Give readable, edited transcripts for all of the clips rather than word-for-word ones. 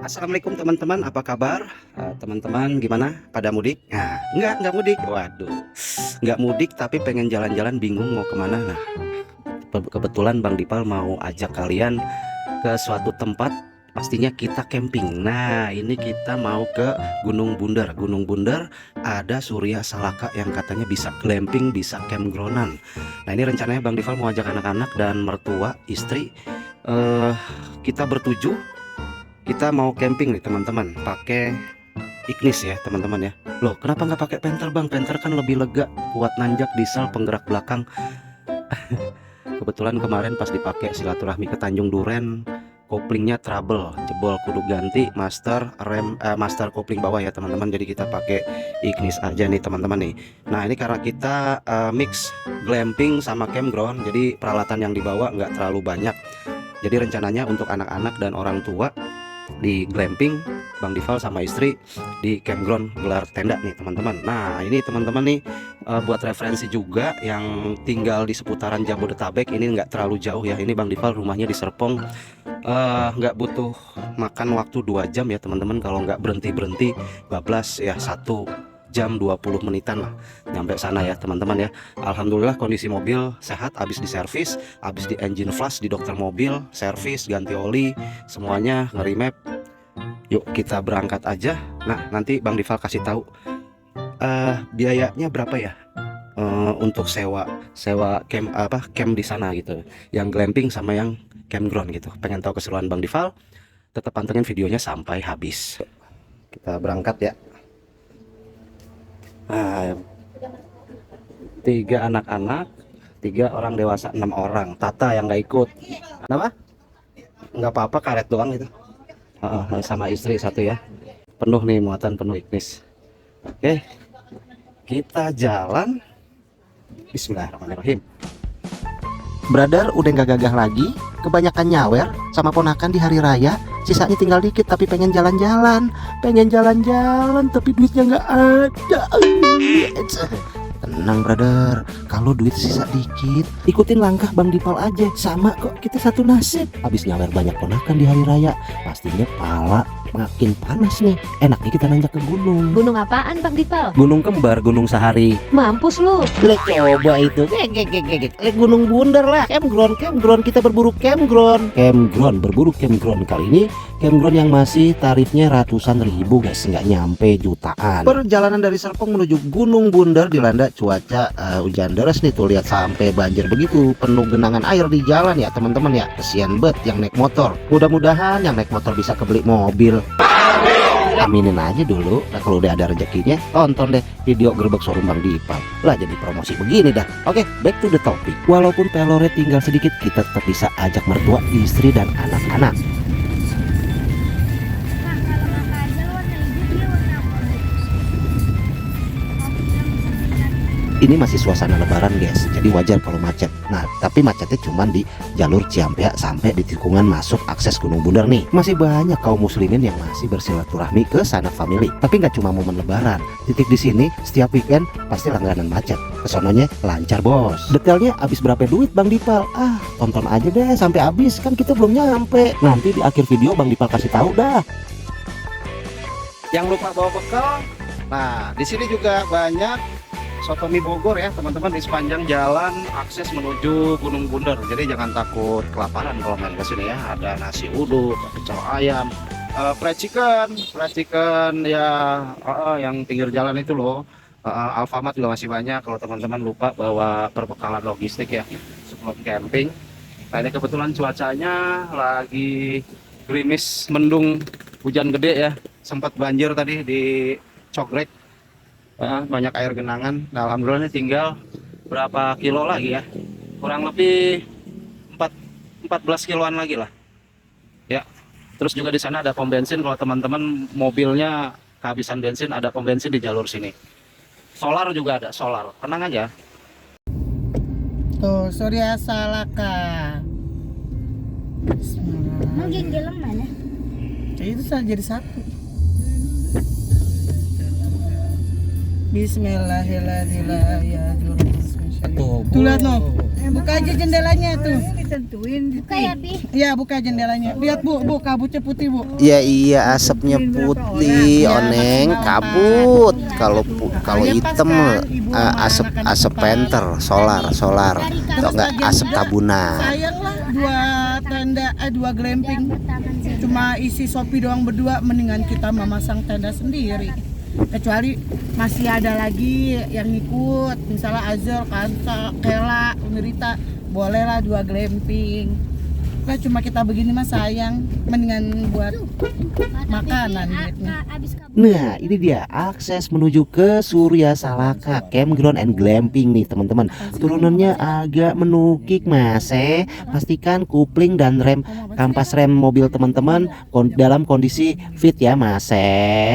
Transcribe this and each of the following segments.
Assalamualaikum teman-teman, apa kabar? Teman-teman gimana? Pada mudik? Nah, nggak mudik. Waduh, nggak mudik tapi pengen jalan-jalan bingung mau kemana. Nah, kebetulan Bang Dipal mau ajak kalian ke suatu tempat. Pastinya kita camping. Nah, ini kita mau ke Gunung Bunder. Gunung Bunder ada Surya Salaka yang katanya bisa glamping, bisa campgroundan. Nah, ini rencananya Bang Dipal mau ajak anak-anak dan mertua, istri. Kita bertujuh. Kita mau camping nih teman-teman, pakai Ignis ya teman-teman ya. Loh, kenapa nggak pakai Panther Bang? Panther kan lebih lega, kuat nanjak, diesel, penggerak belakang. Kebetulan kemarin pas dipakai silaturahmi ke Tanjung Duren, koplingnya trouble, jebol, kudu ganti master rem, master kopling bawah ya teman-teman. Jadi kita pakai Ignis aja nih teman-teman nih. Nah, ini karena kita mix glamping sama campground, jadi peralatan yang dibawa nggak terlalu banyak. Jadi rencananya untuk anak-anak dan orang tua di glamping, Bang Dival sama istri di campground gelar tenda nih teman-teman. Nah, ini teman-teman nih buat referensi juga yang tinggal di seputaran Jabodetabek, ini nggak terlalu jauh ya. Ini Bang Dival rumahnya di Serpong, nggak butuh makan waktu 2 jam ya teman-teman. Kalau nggak berhenti bablas ya 1 jam 20 menitan lah nyampe sana ya teman-teman ya. Alhamdulillah kondisi mobil sehat, habis diservis, habis di engine flush di dokter mobil, servis, ganti oli, semuanya nge-remap. Yuk kita berangkat aja. Nah, nanti Bang Dival kasih tahu biayanya berapa ya untuk sewa camp di sana gitu, yang glamping sama yang campground gitu. Pengen tahu keseruan Bang Dival? Tetap pantengin videonya sampai habis. Kita berangkat ya. Nah, 3 anak-anak, 3 orang dewasa, 6 orang. Tata yang nggak ikut. Kenapa? Nggak apa-apa, karet doang itu. Sama istri 1 ya. Penuh nih, muatan penuh Ignis. Oke, kita jalan. Bismillahirrahmanirrahim. Brother udah nggak gagah lagi, kebanyakan nyawer sama ponakan di hari raya. Sisanya tinggal dikit tapi pengen jalan-jalan tapi duitnya nggak ada. Tenang brother, kalau duit sisa dikit ikutin langkah Bang Dipal aja, sama kok, kita satu nasib. Habis nyawer banyak ponakan di hari raya, pastinya pala makin panas nih. Enaknya kita nanjak ke gunung. Gunung apaan Bang Dipal? Gunung Kembar, Gunung Sahari. Mampus lu. Lek coba itu. Lek Gunung Bunder lah. Campground kita berburu campground. Berburu campground kali ini. Campground yang masih tarifnya ratusan ribu guys, nggak nyampe jutaan. Perjalanan dari Serpong menuju Gunung Bunder dilanda cuaca hujan deras nih, tuh lihat sampai banjir begitu, penuh genangan air di jalan ya teman-teman ya. Kesian bet yang naik motor. Mudah-mudahan yang naik motor bisa kebeli mobil. Aminin aja dulu. Nah, kalau udah ada rezekinya, tonton deh video gerbek showroom Bang Dipal. Lah jadi promosi begini dah. Oke, back to the topic. Walaupun pelore tinggal sedikit, kita tetap bisa ajak mertua, istri dan anak-anak. Ini masih suasana lebaran guys, jadi wajar kalau macet. Nah, tapi macetnya cuma di jalur Ciampea sampai di tikungan masuk akses Gunung Bunder nih. Masih banyak kaum muslimin yang masih bersilaturahmi ke sanak family. Tapi nggak cuma momen lebaran, titik di sini setiap weekend pasti langganan macet. Kesononya lancar bos. Detailnya habis berapa duit Bang Dipal? Tonton aja deh sampai habis, kan kita belum nyampe. Nanti di akhir video Bang Dipal kasih tahu dah. Yang lupa bawa bekal. Nah, di sini juga banyak soto mie Bogor ya teman-teman di sepanjang jalan akses menuju Gunung Bunder. Jadi jangan takut kelaparan kalau main ke sini ya. Ada nasi uduk, pecel ayam, fried chicken ya, yang pinggir jalan itu loh. Alfamart juga masih banyak kalau teman-teman lupa bawa perbekalan logistik ya sebelum camping. Nah, ini kebetulan cuacanya lagi gerimis mendung, hujan gede ya. Sempat banjir tadi di Cogrek. Banyak air genangan. Nah, alhamdulillah ini tinggal berapa kilo lagi ya, kurang lebih 14 kiloan lagi lah ya. Terus juga di sana ada pom bensin, kalau teman-teman mobilnya kehabisan bensin, ada pom bensin di jalur sini. Solar juga ada, solar, tenang aja. Tuh Surya Salaka. Emang geng gelem mana? Itu saja jadi satu. Bismillahirrahmanirrahim. Tuh lihat no. Buka aja jendelanya tuh. Buka ya, Bi. Iya, buka jendelanya. Lihat Bu, kabutnya putih Bu. Ya iya asapnya putih, Oneng kabut. Kalau hitam asap penter, solar atau enggak asap tabunan. Sayang lah dua glamping. Cuma isi Sopi doang berdua, mendingan kita memasang tenda sendiri. Kecuali masih ada lagi yang ikut, misalnya Azul, Kansa, Kela, Unirita, bolehlah 2 glamping. Nah cuma kita begini mah sayang, mendingan buat makanan duitnya. Nah ini dia akses menuju ke Surya Salaka Campground and Glamping nih teman-teman. Turunannya agak menukik Mas. Pastikan kupling dan kampas rem mobil teman-teman dalam kondisi fit ya Mas.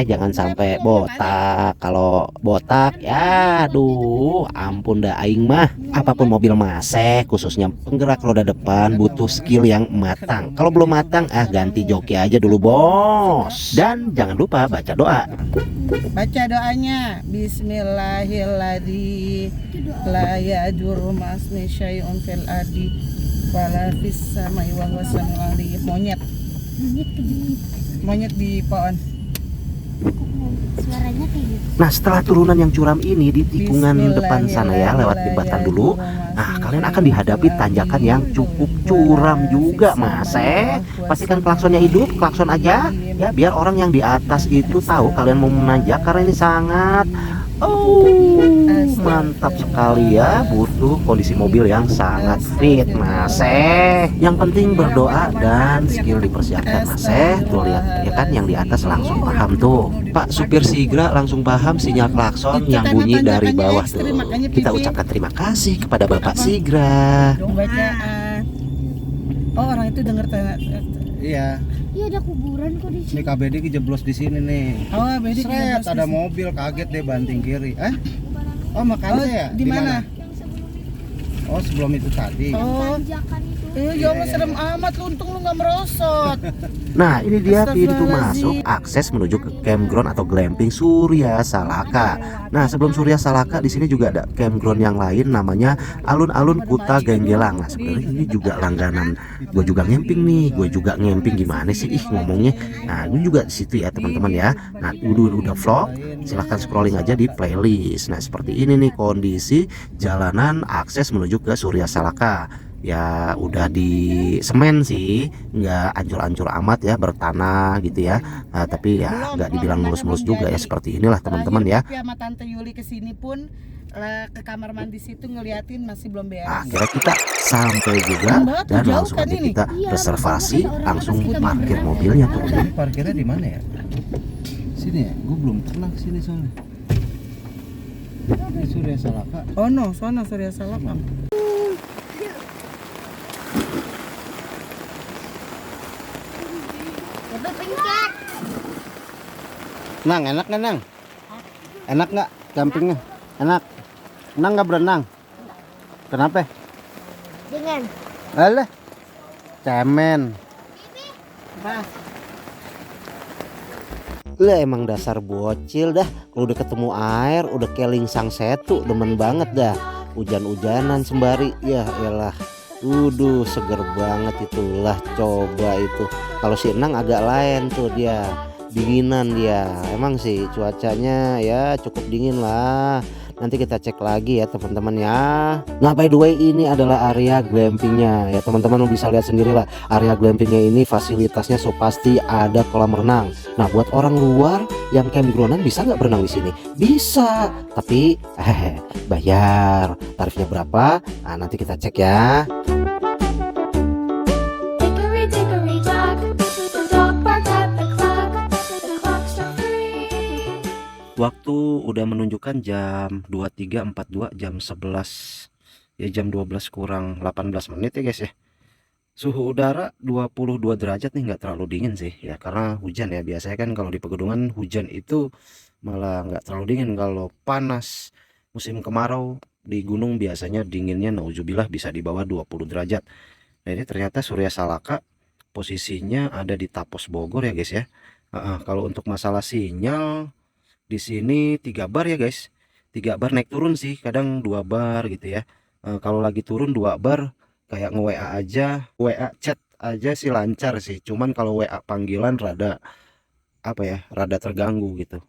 Jangan sampai botak. Kalau botak ya aduh ampun dah aing mah. Apapun mobil Mas, khususnya penggerak roda depan butuh skill yang matang. Kalau belum matang ganti joki aja dulu bos. Dan jangan lupa baca doa. Baca doanya. Bismillahirrahmanirrahim. La yadur masni syai'un fil ardi wala fis samai wa huwas samiul alim. Monyet di pohon. Suaranya kayak gitu. Nah setelah turunan yang curam ini di tikungan depan sana ya lewat jembatan dulu. Nah kalian akan dihadapi tanjakan yang cukup curam juga Mas. Pastikan klaksonnya hidup, klakson aja ya biar orang yang di atas itu tahu kalian mau menanjak karena ini sangat mantap sekali ya, butuh kondisi mobil yang sangat fit Mas. Yang penting berdoa dan skill dipersiapkan Mas. Tuh lihat ya kan yang di atas langsung paham tuh. Pak supir Sigra langsung paham sinyal klakson yang bunyi dari bawah tuh. Kita ucapkan terima kasih kepada Bapak Sigra. Bacaan. Oh orang itu denger Iya, Iya ada kuburan kok di ini sini. KBD kejeblos di sini nih. Oh beda Seret, ada mobil kaget deh banting kiri. Oh makanya ya? Di mana? Oh sebelum itu tadi. Oh, Tanjakan itu. ya Allah serem amat lu, untung lu nggak merosot. Nah ini dia pintu Astagfirullahaladzim. masuk akses menuju ke campground atau glamping Surya Salaka. Nah sebelum Surya Salaka di sini juga ada campground yang lain namanya Alun-Alun Kuta Genggelang. Nah sebenarnya ini juga langganan. Gue juga ngemping nih, gue juga ngemping gimana sih ngomongnya. Nah gue juga di situ ya teman-teman ya. Nah udah vlog, silahkan scrolling aja di playlist. Nah seperti ini nih kondisi jalanan akses menuju ke Surya Salaka. Ya udah di semen sih, nggak ancur-ancur amat ya, bertanah gitu ya. Tapi ya nggak dibilang mulus-mulus juga ya, seperti inilah teman-teman ya. Sama Tante Yuli kesini pun ke kamar mandi situ ngeliatin masih belum beres. Akhirnya kita sampai juga dan Jauh langsung kan aja ini? kita reservasi, langsung parkir mobilnya tuh. Ini parkirnya di mana ya? Sini ya? Gue belum pernah kesini soalnya. Ini Surya Salaka. Oh no, sono Surya Salaka. Coba pencet. Nang, enak nggak Nang? Enak nggak campingnya? Enak. Nang nggak berenang? Kenapa? Dengan. Alah, cemen. Lah emang dasar bocil dah. Kalau udah ketemu air udah kayak lingsang setu, demen banget dah. Hujan-hujanan sembari ya elah. Waduh seger banget itulah, coba itu. Kalau si Enang agak lain tuh, dia dinginan dia. Emang sih cuacanya ya cukup dingin lah. Nanti kita cek lagi ya teman-teman ya. Nah by the way ini adalah area glampingnya ya teman-teman, bisa lihat sendiri lah. Area glampingnya ini fasilitasnya so pasti ada kolam renang. Nah buat orang luar yang campgroundan bisa nggak berenang di sini? Bisa, tapi bayar. Tarifnya berapa? Nah nanti kita cek ya. Dickory dickory dock, the dog barked at the clock struck 3. Waktu udah menunjukkan jam 23.42, jam 11 ya, jam 12 kurang 18 menit ya guys ya. Suhu udara 22 derajat nih, nggak terlalu dingin sih ya karena hujan ya. Biasanya kan kalau di pegunungan hujan itu malah nggak terlalu dingin. Kalau panas musim kemarau di gunung biasanya dinginnya nauzubillah bisa di bawah 20 derajat. Nah ini ternyata Surya Salaka posisinya ada di Tapos Bogor ya guys ya. Kalau untuk masalah sinyal di sini 3 bar ya guys, 3 bar naik turun sih, kadang 2 bar gitu ya. Kalau lagi turun 2 bar kayak nge-WA aja, WA chat aja sih lancar sih. Cuman kalau WA panggilan rada apa ya, rada terganggu gitu.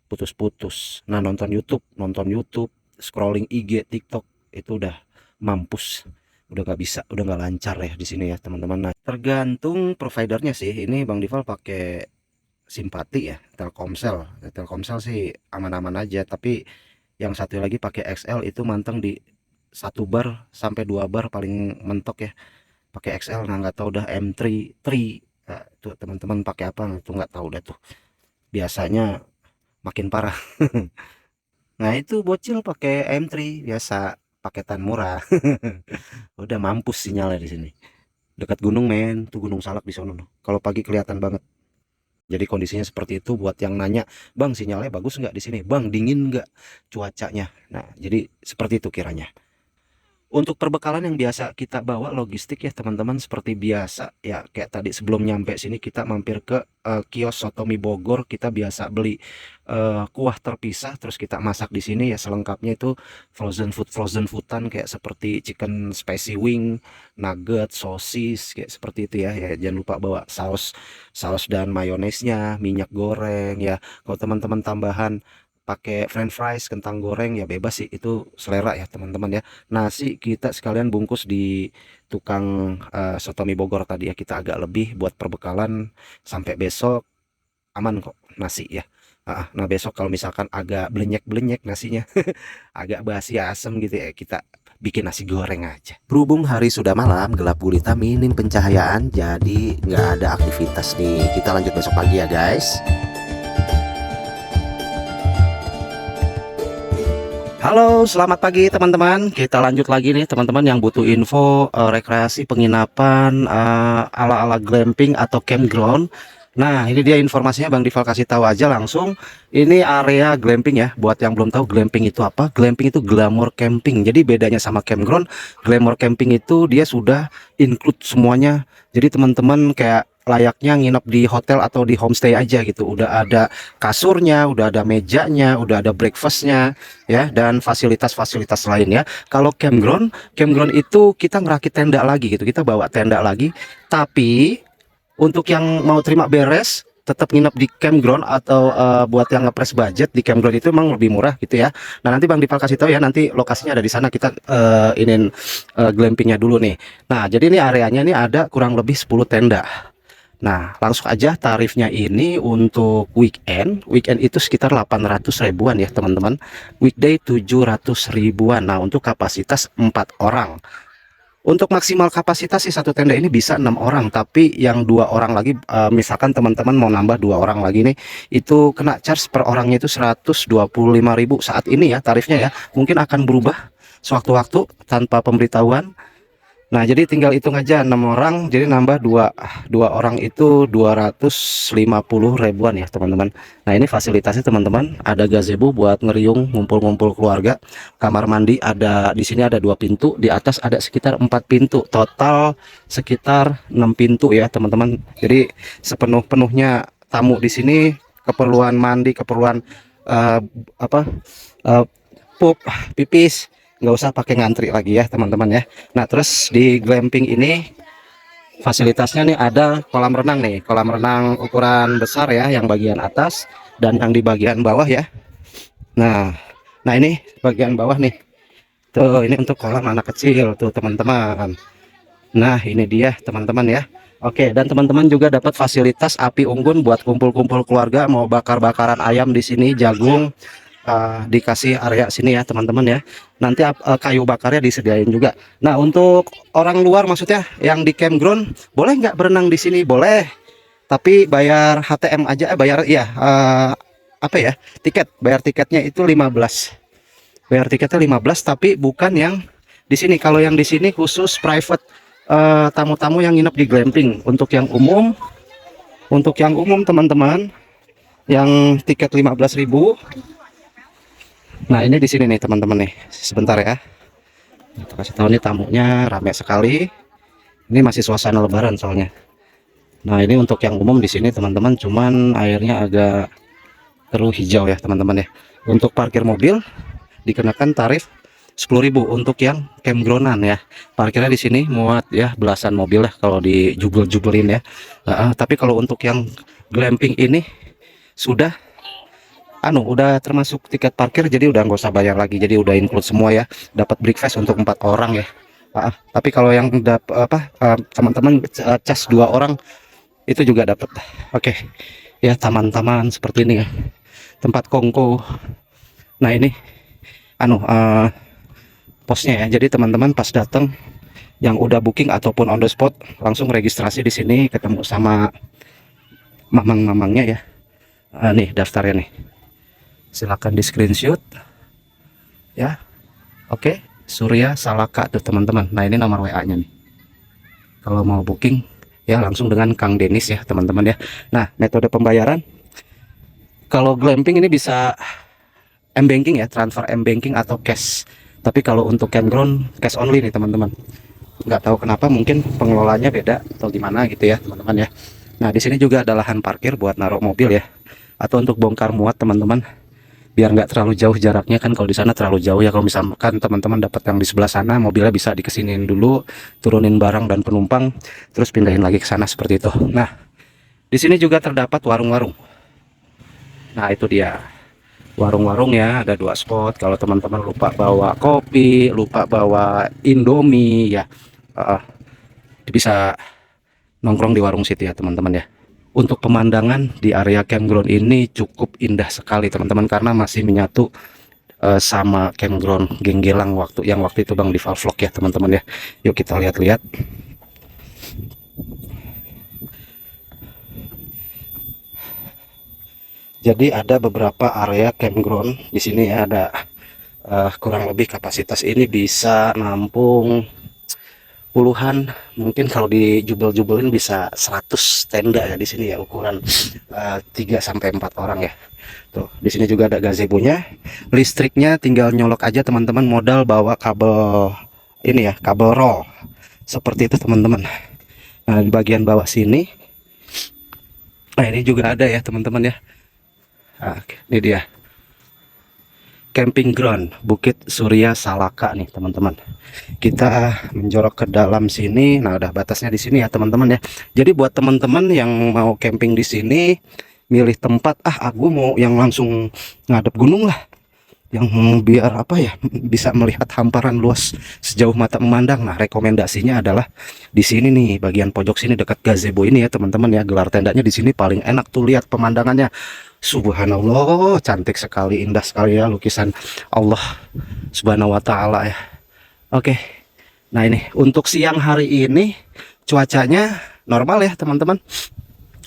Putus-putus. Nah, nonton YouTube, scrolling IG, TikTok itu udah mampus. Udah nggak bisa, udah nggak lancar ya di sini ya, teman-teman. Nah, tergantung providernya sih. Ini Bang Dival pakai Simpati ya, Telkomsel. Telkomsel sih aman-aman aja, tapi yang satu lagi pakai XL itu manteng di 1 bar sampai 2 bar paling mentok ya. Pakai XL, nah nggak tahu udah M3 nah, tuh teman-teman pakai apa itu nggak tahu dah tuh. Biasanya makin parah. Nah, itu bocil pakai M3 biasa, paketan murah. Udah mampus sinyalnya di sini. Dekat gunung men, tuh Gunung Salak di sono. Kalau pagi kelihatan banget. Jadi kondisinya seperti itu buat yang nanya, "Bang, sinyalnya bagus nggak di sini? Bang, dingin nggak cuacanya?" Nah, jadi seperti itu kiranya. Untuk perbekalan yang biasa kita bawa logistik ya teman-teman, seperti biasa ya, kayak tadi sebelum nyampe sini kita mampir ke kios soto mie Bogor. Kita biasa beli kuah terpisah, terus kita masak di sini ya. Selengkapnya itu frozen foodan kayak seperti chicken spicy wing, nugget, sosis kayak seperti itu ya. Ya jangan lupa bawa saus dan mayonesnya, minyak goreng ya. Kalau teman-teman tambahan pakai french fries, kentang goreng ya bebas sih, itu selera ya teman-teman ya. Nasi kita sekalian bungkus di tukang soto mie Bogor tadi ya, kita agak lebih buat perbekalan sampai besok aman kok nasi ya. Nah, besok kalau misalkan agak blenyek nasinya agak basi asem gitu ya, kita bikin nasi goreng aja. Berhubung hari sudah malam, gelap gulita, minim pencahayaan, jadi nggak ada aktivitas nih. Kita lanjut besok pagi ya guys. Halo, selamat pagi teman-teman. Kita lanjut lagi nih teman-teman yang butuh info rekreasi penginapan ala-ala glamping atau campground. Nah, ini dia informasinya, Bang Dival kasih tahu aja langsung. Ini area glamping ya. Buat yang belum tahu glamping itu apa? Glamping itu glamour camping. Jadi bedanya sama campground, glamour camping itu dia sudah include semuanya. Jadi teman-teman kayak layaknya nginep di hotel atau di homestay aja gitu. Udah ada kasurnya, udah ada mejanya, udah ada breakfastnya ya, dan fasilitas-fasilitas lain ya. Kalau campground itu kita ngerakit tenda lagi gitu. Kita bawa tenda lagi. Tapi untuk yang mau terima beres tetap nginep di campground atau buat yang ngepres budget di campground itu emang lebih murah gitu ya. Nah, nanti Bang Dival kasih tahu ya, nanti lokasinya ada di sana. Kita inin glampingnya dulu nih. Nah, jadi ini areanya ini ada kurang lebih 10 tenda. Nah, langsung aja tarifnya ini untuk weekend itu sekitar 800 ribuan ya teman-teman. Weekday 700 ribuan. Nah, untuk kapasitas 4 orang. Untuk maksimal kapasitas sih satu tenda ini bisa 6 orang, tapi yang 2 orang lagi misalkan teman-teman mau nambah 2 orang lagi nih, itu kena charge per orangnya itu 125.000 saat ini ya tarifnya ya. Mungkin akan berubah sewaktu-waktu tanpa pemberitahuan. Nah, jadi tinggal hitung aja 6 orang, jadi nambah 2 orang itu 250 ribuan ya teman-teman. Nah, ini fasilitasnya teman-teman, ada gazebo buat ngeriung ngumpul-ngumpul keluarga. Kamar mandi ada di sini, ada 2 pintu, di atas ada sekitar 4 pintu, total sekitar 6 pintu ya teman-teman. Jadi sepenuh-penuhnya tamu di sini, keperluan mandi, keperluan pup, pipis, nggak usah pakai ngantri lagi ya teman-teman ya. Nah, terus di glamping ini fasilitasnya nih ada kolam renang nih, kolam renang ukuran besar ya, yang bagian atas dan yang di bagian bawah ya. Nah ini bagian bawah nih, tuh ini untuk kolam anak kecil tuh teman-teman. Nah, ini dia teman-teman ya. Oke, dan teman-teman juga dapat fasilitas api unggun buat kumpul-kumpul keluarga, mau bakar-bakaran ayam di sini, jagung. Dikasih area sini ya teman-teman ya. Nanti kayu bakarnya disediain juga. Nah, untuk orang luar maksudnya yang di campground boleh nggak berenang di sini? Boleh, tapi bayar HTM aja, bayar ya tiket. Bayar tiketnya itu 15. Bayar tiketnya 15, tapi bukan yang di sini. Kalau yang di sini khusus private, tamu-tamu yang nginep di glamping. Untuk yang umum teman-teman, yang tiket 15.000. Nah, ini di sini nih teman-teman nih. Sebentar ya. Kita kasih tahu nih, tamunya ramai sekali. Ini masih suasana lebaran soalnya. Nah, ini untuk yang umum di sini teman-teman, cuman airnya agak keruh hijau ya teman-teman ya. Untuk parkir mobil dikenakan tarif 10.000 untuk yang campgroundan ya. Parkirnya di sini muat ya belasan mobil lah kalau dijubel-jubelin ya. Tapi kalau untuk yang glamping ini sudah udah termasuk tiket parkir, jadi udah nggak usah bayar lagi, jadi udah include semua ya. Dapat breakfast untuk 4 orang ya. Tapi kalau yang teman-teman cas 2 orang itu juga dapat. Oke ya, taman-taman seperti ini ya, tempat kongko. Nah ini posnya ya. Jadi teman-teman pas datang yang udah booking ataupun on the spot langsung registrasi di sini, ketemu sama mamang-mamangnya ya. Nih daftarnya nih, silakan di screenshot ya. Oke, Surya Salaka tuh teman-teman. Nah ini nomor WA-nya nih, kalau mau booking ya langsung dengan Kang Denis ya teman-teman ya. Nah metode pembayaran kalau glamping ini bisa M-banking ya, transfer M-banking atau cash. Tapi kalau untuk campground cash only nih teman-teman. Nggak tahu kenapa, mungkin pengelolanya beda atau gimana gitu ya teman-teman ya. Nah di sini juga ada lahan parkir buat naruh mobil ya, atau untuk bongkar muat teman-teman, biar nggak terlalu jauh jaraknya kan. Kalau di sana terlalu jauh ya. Kalau misalkan teman-teman dapat yang di sebelah sana, mobilnya bisa dikesinin dulu, turunin barang dan penumpang, terus pindahin lagi ke sana seperti itu. Nah di sini juga terdapat warung-warung. Nah itu dia warung-warung ya, ada 2 spot. Kalau teman-teman lupa bawa kopi, lupa bawa Indomie ya, bisa nongkrong di warung situ ya teman-teman ya. Untuk pemandangan di area campground ini cukup indah sekali teman-teman, karena masih menyatu sama campground Genggelang waktu itu Bang Diva vlog ya teman-teman ya. Yuk kita lihat-lihat. Jadi ada beberapa area campground di sini ya, ada kurang lebih kapasitas ini bisa nampung puluhan, mungkin kalau dijubel-jubelin bisa 100 tenda ya di sini ya, ukuran 3 sampai 4 orang ya. Tuh, di sini juga ada gazebo-nya. Listriknya tinggal nyolok aja teman-teman, modal bawa kabel ini ya, kabel roll. Seperti itu teman-teman. Nah, di bagian bawah sini. Nah, ini juga ada ya teman-teman ya. Nah, ini dia camping ground Bukit Surya Salaka nih teman-teman. Kita menjorok ke dalam sini. Nah udah batasnya di sini ya teman-teman ya. Jadi buat teman-teman yang mau camping di sini, milih tempat aku mau yang langsung ngadep gunung lah, yang biar bisa melihat hamparan luas sejauh mata memandang. Nah rekomendasinya adalah di sini nih, bagian pojok sini dekat gazebo ini ya teman-teman ya. Gelar tendanya di sini paling enak tuh, lihat pemandangannya. Subhanallah, cantik sekali, indah sekali ya lukisan Allah Subhanahu wa taala ya. Oke. Nah, ini untuk siang hari ini cuacanya normal ya, teman-teman.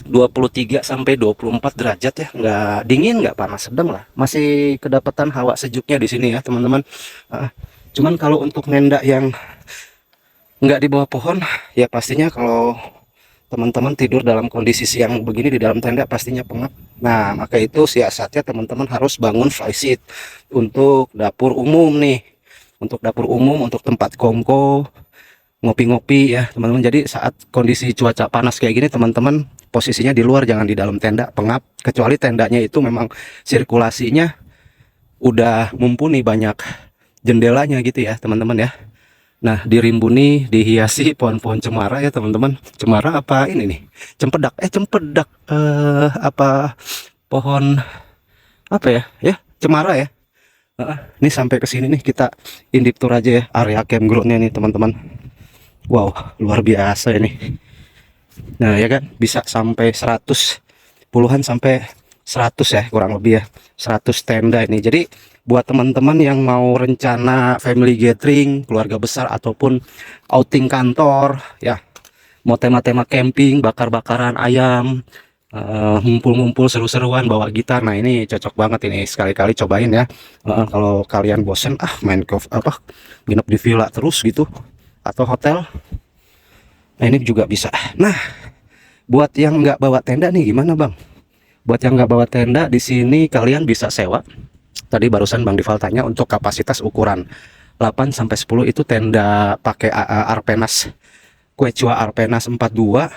23 sampai 24 derajat ya, nggak dingin, nggak panas, sedang lah. Masih kedapatan hawa sejuknya di sini ya, teman-teman. Cuman kalau untuk nenda yang nggak di bawah pohon, ya pastinya kalau teman-teman tidur dalam kondisi siang begini di dalam tenda pastinya pengap. Nah maka itu siasatnya teman-teman harus bangun flysheet untuk dapur umum nih, untuk dapur umum, untuk tempat kongko, ngopi-ngopi ya teman-teman. Jadi saat kondisi cuaca panas kayak gini teman-teman posisinya di luar, jangan di dalam tenda, pengap. Kecuali tendanya itu memang sirkulasinya udah mumpuni, banyak jendelanya gitu ya teman-teman ya. Nah dirimbuni, dihiasi pohon-pohon cemara ya teman-teman. Cemara apa ini nih, cempedak, cempedak pohon apa ya cemara ya. Ini sampai ke sini nih, kita indip tour aja ya area campgroundnya nih teman-teman. Wow luar biasa ini. Nah ya kan, bisa sampai 100 puluhan sampai 100 ya kurang lebih ya, 100 tenda ini. Jadi buat teman-teman yang mau rencana family gathering, keluarga besar ataupun outing kantor ya, mau tema-tema camping, bakar-bakaran ayam, ngumpul-ngumpul seru-seruan bawa gitar, nah ini cocok banget ini, sekali-kali cobain ya. Kalau kalian bosen main ke nginep di villa terus gitu atau hotel, nah ini juga bisa. Nah buat yang nggak bawa tenda nih gimana Bang? Buat yang nggak bawa tenda, di sini kalian bisa sewa. Tadi barusan Bang Dival tanya untuk kapasitas ukuran 8 sampai 10 itu tenda pakai Arpenas Quechua Arpenas 42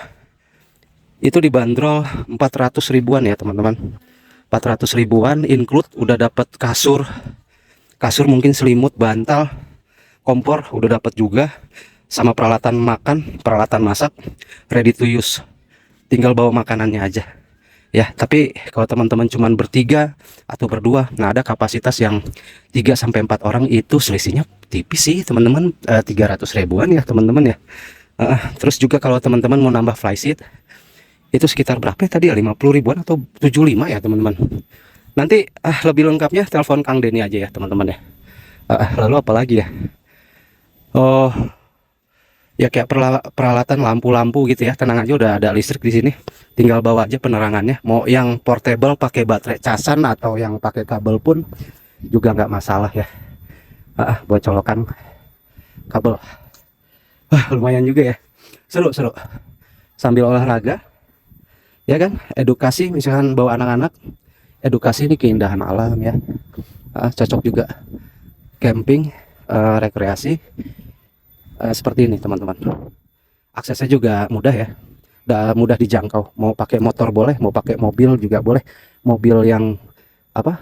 itu dibanderol 400 ribuan ya teman-teman. 400 ribuan include udah dapat kasur mungkin selimut, bantal, kompor udah dapat juga, sama peralatan makan, peralatan masak ready to use. Tinggal bawa makanannya aja. Ya, tapi kalau teman-teman cuman bertiga atau berdua, nah ada kapasitas yang 3 sampai 4 orang itu selisihnya tipis sih, teman-teman, 300 ribuan ya, teman-teman ya. Terus juga kalau teman-teman mau nambah flyseat itu sekitar berapa ya tadi ya, 50 ribuan atau 75 ya, teman-teman. Nanti lebih lengkapnya telepon Kang Denny aja ya, teman-teman ya. Lalu apa lagi ya? Oh, ya kayak peralatan lampu-lampu gitu ya, tenang aja udah ada listrik di sini. Tinggal bawa aja penerangannya. Mau yang portable pakai baterai casan atau yang pakai kabel pun juga nggak masalah ya. Buat colokan kabel. Lumayan juga ya. Seru-seru. Sambil olahraga. Ya kan? Edukasi, misalkan bawa anak-anak. Edukasi ini keindahan alam ya. Cocok juga camping, rekreasi. Seperti ini teman-teman. Aksesnya juga mudah ya, mudah dijangkau. Mau pakai motor boleh, mau pakai mobil juga boleh. Mobil yang apa?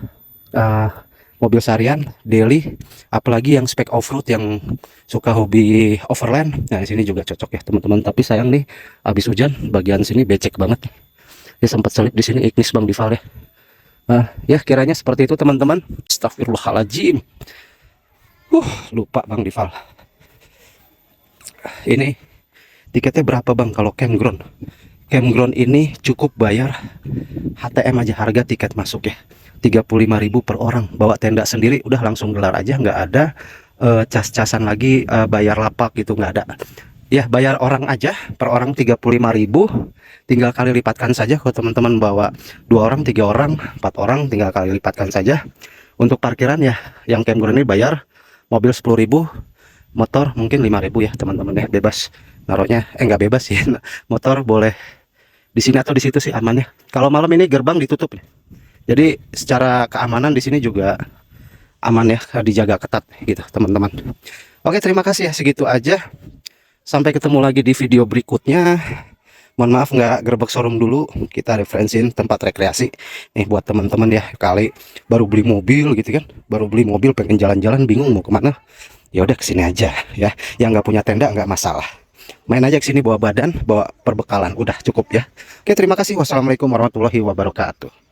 Mobil seharian, daily, apalagi yang spek off-road yang suka hobi overland. Nah di sini juga cocok ya teman-teman. Tapi sayang nih, habis hujan bagian sini becek banget. Ya sempat selip di sini Ignis Bang Dival ya. Ya kiranya seperti itu teman-teman. Astagfirullahaladzim. Lupa Bang Dival. Ini tiketnya berapa Bang kalau campground? Campground ini cukup bayar HTM aja, harga tiket masuk ya 35.000 per orang. Bawa tenda sendiri udah langsung gelar aja, nggak ada cas-casan lagi, bayar lapak gitu nggak ada. Ya bayar orang aja, per orang 35.000, tinggal kali lipatkan saja. Kalau teman-teman bawa 2 orang, 3 orang, 4 orang, tinggal kali lipatkan saja. Untuk parkiran ya, yang campground ini bayar, mobil 10.000, motor mungkin 5.000 ya teman-teman ya, bebas naruhnya, nggak bebas sih, motor boleh di sini atau di situ sih amannya. Kalau malam ini gerbang ditutup nih, jadi secara keamanan di sini juga aman ya, dijaga ketat gitu teman-teman. Oke, terima kasih ya, segitu aja. Sampai ketemu lagi di video berikutnya. Mohon maaf nggak gerbek showroom dulu, kita referensiin tempat rekreasi nih buat teman-teman ya, kali baru beli mobil gitu kan, baru beli mobil pengen jalan-jalan bingung mau kemana, ya udah kesini aja ya. Yang nggak punya tenda nggak masalah, main aja kesini bawa badan, bawa perbekalan, udah cukup ya. Oke, terima kasih. Wassalamualaikum warahmatullahi wabarakatuh.